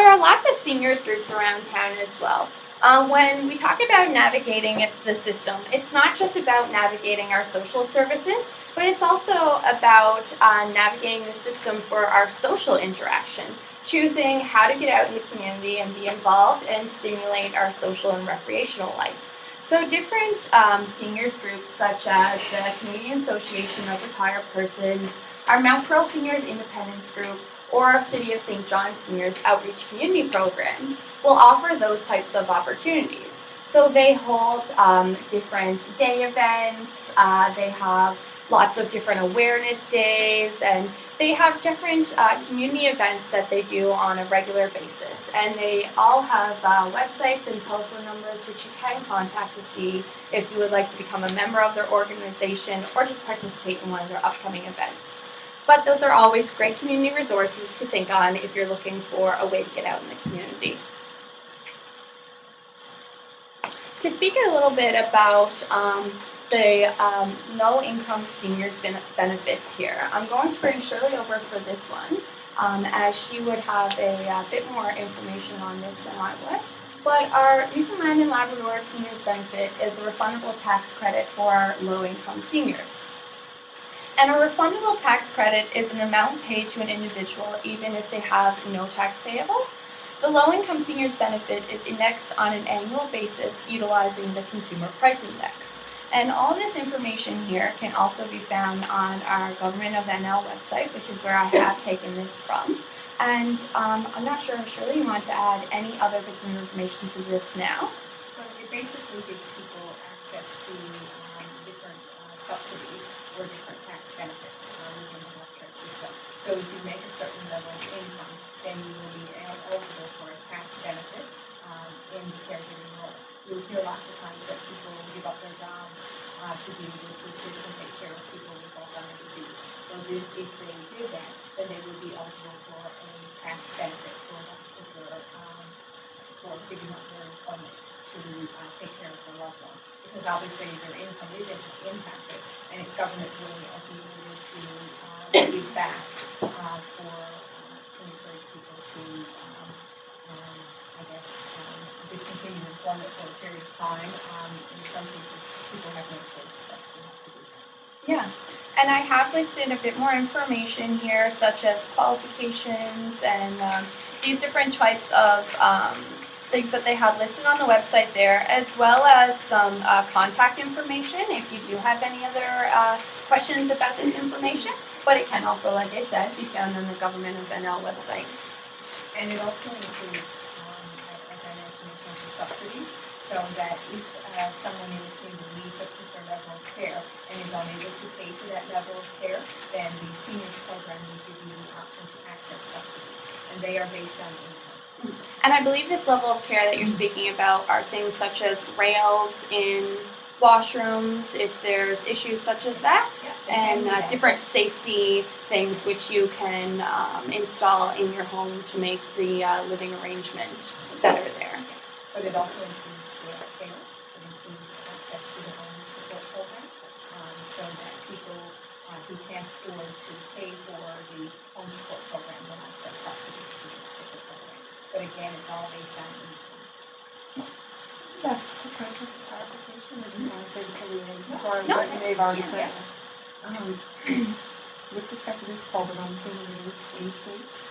there are lots of seniors groups around town as well. When we talk about navigating the system, it's not just about navigating our social services, but it's also about navigating the system for our social interaction, choosing how to get out in the community and be involved and stimulate our social and recreational life. So different seniors groups such as the Canadian Association of Retired Persons, our Mount Pearl Seniors Independence Group, or our City of St. John Seniors Outreach Community Programs will offer those types of opportunities. So they hold different day events, they have lots of different awareness days, and they have different community events that they do on a regular basis. And they all have websites and telephone numbers which you can contact to see if you would like to become a member of their organization or just participate in one of their upcoming events. But those are always great community resources to think on if you're looking for a way to get out in the community. To speak a little bit about the low-income seniors benefits here, I'm going to bring Shirley over for this one, as she would have a bit more information on this than I would. But our Newfoundland and Labrador seniors benefit is a refundable tax credit for our low-income seniors. And a refundable tax credit is an amount paid to an individual even if they have no tax payable. The low-income seniors benefit is indexed on an annual basis utilizing the Consumer Price Index. And all this information here can also be found on our Government of NL website, which is where I have taken this from. And I'm not sure, Shirley, you want to add any other bits of information to this now? Well, it basically gives people access to different subsidies or different tax benefits within the healthcare system. So if you make a certain level of income, then you will be eligible for a tax benefit in the caregiving role. You'll hear lots of times that people give up their jobs to be able to assist and take care of people with Alzheimer disease. Well, if they did that, then they would be eligible for a tax benefit for that particular, for giving up their employment to take care of their loved one. Because obviously their income is impacted, and it's government's way of being able to give back to encourage people to, discontinue employment for a period of time. In some cases, people have no choice but to have to do that. Yeah, and I have listed a bit more information here, such as qualifications and these different types of things that they have listed on the website there, as well as some contact information if you do have any other questions about this information. But it can also, like I said, be found on the Government of NL website. And it also includes, as I mentioned, in terms of subsidies, so that if someone in the community needs a particular level of care and is unable to pay for that level of care, then the seniors program will give you the option to access subsidies, and they are based on income. And I believe this level of care that you're speaking about are things such as rails in washrooms, if there's issues such as that, and different safety things which you can install in your home to make the living arrangement better there. But it also includes direct care. It includes access to the home support program, so that people who can't afford to pay for the home support program will access subsidies to this particular program. But again, it's all based on income. Just ask a quick question for clarification, or do you want to say before we end? Sorry, No. what you may have already Yeah. said. With respect to this program, I'm assuming it is age-based.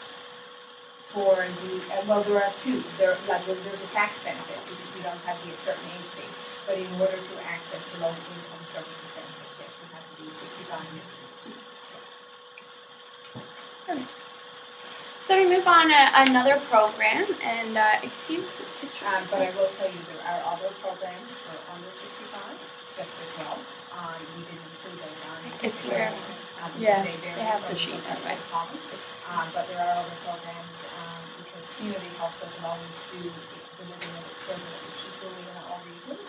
For the, well, there are two. There's a tax benefit if you don't have to be a certain age base, but in order to access the low income services benefit, yes, you have to be 65 years old. So we move on to another program, and excuse the picture. But I will tell you there are other programs for under 65 just as well. We didn't include those on. It's where, Yeah, they have the sheet that way. But there are other programs because community health doesn't always do the living of its services equally in all regions.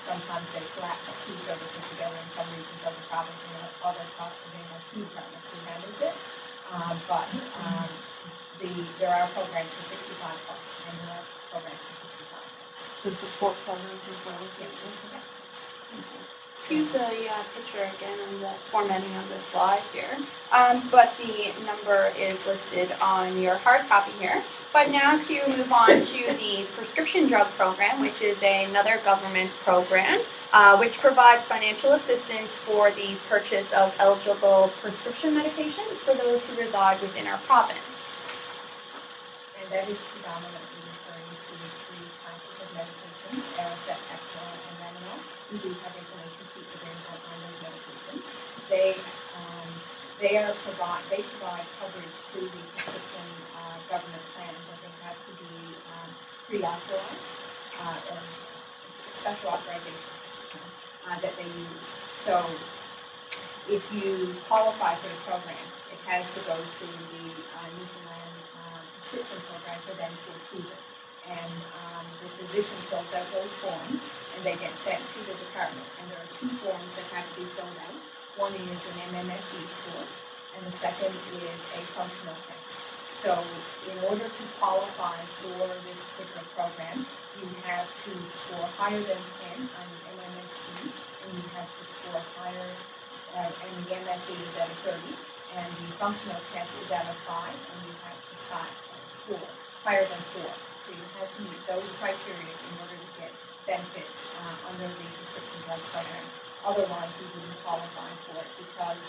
Sometimes they collapse two services together in some regions of the province, and other they have two departments who handles it. But there are programs for 65 plus, and there are programs for 55 plus. The support programs as well. Yes. So excuse the picture again and the formatting of the slide here, but the number is listed on your hard copy here. But now to move on to the prescription drug program, which is another government program, which provides financial assistance for the purchase of eligible prescription medications for those who reside within our province. And that is predominantly referring to the three classes of medications, Aricept, Exelon, and Laminol. We do have information sheets available on those medications. They provide coverage through the prescription government plan, but they have to be pre-authorized or special authorization that they use. So if you qualify for the program, it has to go through the Newfoundland prescription program for them to approve it. And the physician fills out those forms, and they get sent to the department. And there are two forms that have to be filled out. One is an MMSE score, and the second is a functional test. So in order to qualify for this particular program, you have to score higher than 10 on the MMSE, and you have to score higher, and the MSE is at a 30, and the functional test is at a 5, and you have to score higher than 4. So you have to meet those criteria in order to get benefits under the prescription drug program. Otherwise, you wouldn't qualify for it because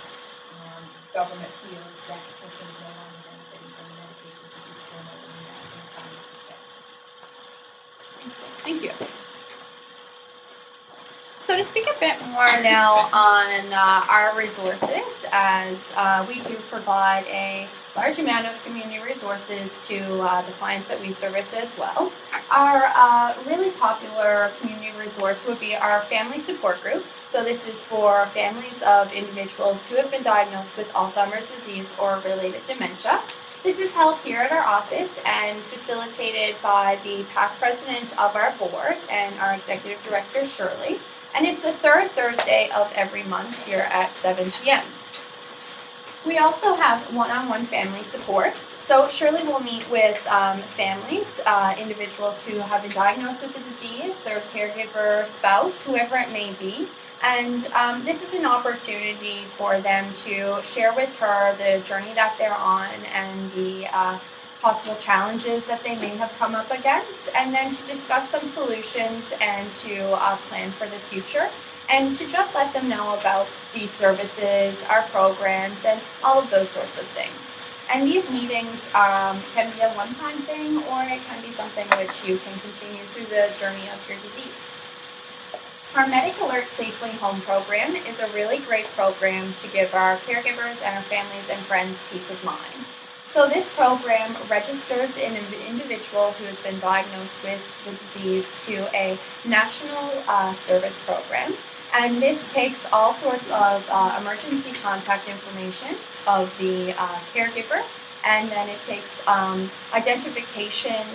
government feels that the person is no longer benefiting from the medications that you still know in that test. Thank you. So to speak a bit more now on our resources, as we do provide a large amount of community resources to the clients that we service as well. Our really popular community resource would be our family support group. So this is for families of individuals who have been diagnosed with Alzheimer's disease or related dementia. This is held here at our office and facilitated by the past president of our board and our executive director, Shirley. And it's the third Thursday of every month here at 7 p.m. We also have one-on-one family support. So Shirley will meet with families, individuals who have been diagnosed with the disease, their caregiver, spouse, whoever it may be. And this is an opportunity for them to share with her the journey that they're on and the possible challenges that they may have come up against, and then to discuss some solutions and to plan for the future, and to just let them know about these services, our programs, and all of those sorts of things. And these meetings can be a one-time thing, or it can be something which you can continue through the journey of your disease. Our Medic Alert Safely Home program is a really great program to give our caregivers and our families and friends peace of mind. So this program registers an individual who has been diagnosed with the disease to a national service program. And this takes all sorts of emergency contact information of the caregiver, and then it takes identification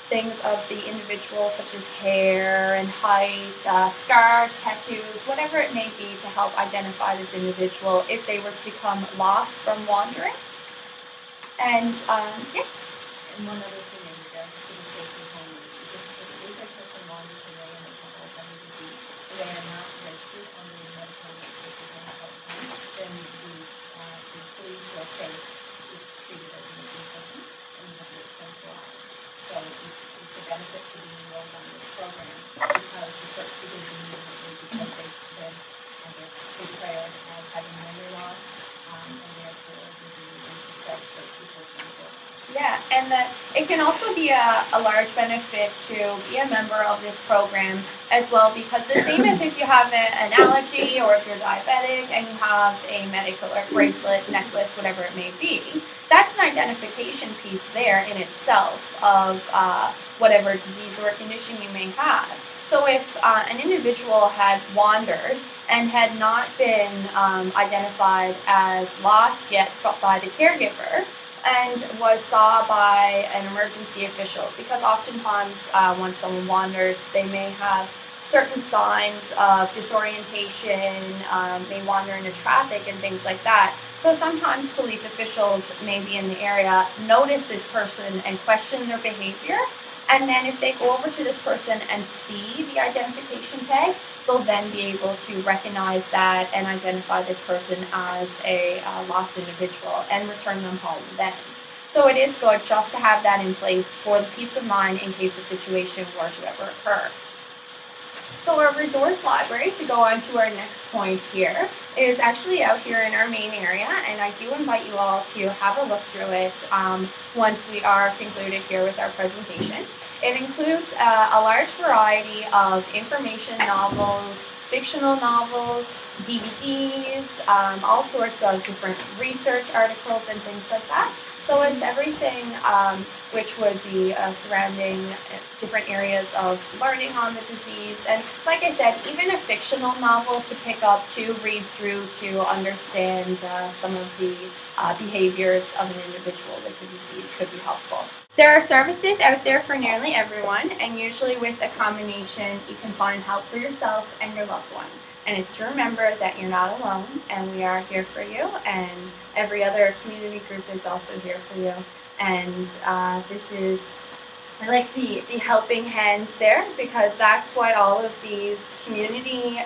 things of the individual, such as hair and height, scars, tattoos, whatever it may be, to help identify this individual if they were to become lost from wandering. And yes. And one other thing in regards to the safety home is if a person wanders away and they have Alzheimer's disease and they are not registered under the medical safety home program, then the police will say it's treated as a missing person and you have to wait 24 hours. So it's a benefit to be enrolled on this program because the search begins immediately because they've been, I guess, declared as having memory loss and therefore there's a reason to start search before 24 hours. Yeah, and it can also be a large benefit to be a member of this program as well, because the same as if you have an allergy or if you're diabetic and you have a medical alert bracelet, necklace, whatever it may be, that's an identification piece there in itself of whatever disease or condition you may have. So if an individual had wandered and had not been identified as lost yet by the caregiver, and was saw by an emergency official, because oftentimes when someone wanders, they may have certain signs of disorientation, may wander into traffic and things like that. So sometimes police officials may be in the area, notice this person and question their behavior, And then if they go over to this person and see the identification tag, they'll then be able to recognize that and identify this person as a lost individual and return them home then. So it is good just to have that in place for the peace of mind in case a situation were to ever occur. So our resource library, to go on to our next point here, is actually out here in our main area, and I do invite you all to have a look through it once we are concluded here with our presentation. It includes a large variety of information novels, fictional novels, DVDs, all sorts of different research articles and things like that. So it's everything which would be surrounding different areas of learning on the disease. And like I said, even a fictional novel to pick up, to read through, to understand some of the behaviors of an individual with the disease could be helpful. There are services out there for nearly everyone, and usually with a combination, you can find help for yourself and your loved one. And it's to remember that you're not alone, and we are here for you, and every other community group is also here for you. And this is, I like the helping hands there, because that's what all of these community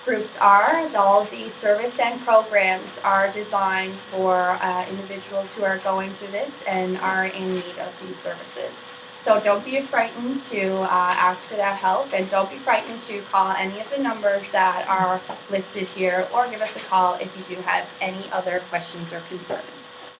groups are. All of these service and programs are designed for individuals who are going through this and are in need of these services. So don't be frightened to ask for that help, and don't be frightened to call any of the numbers that are listed here, or give us a call if you do have any other questions or concerns.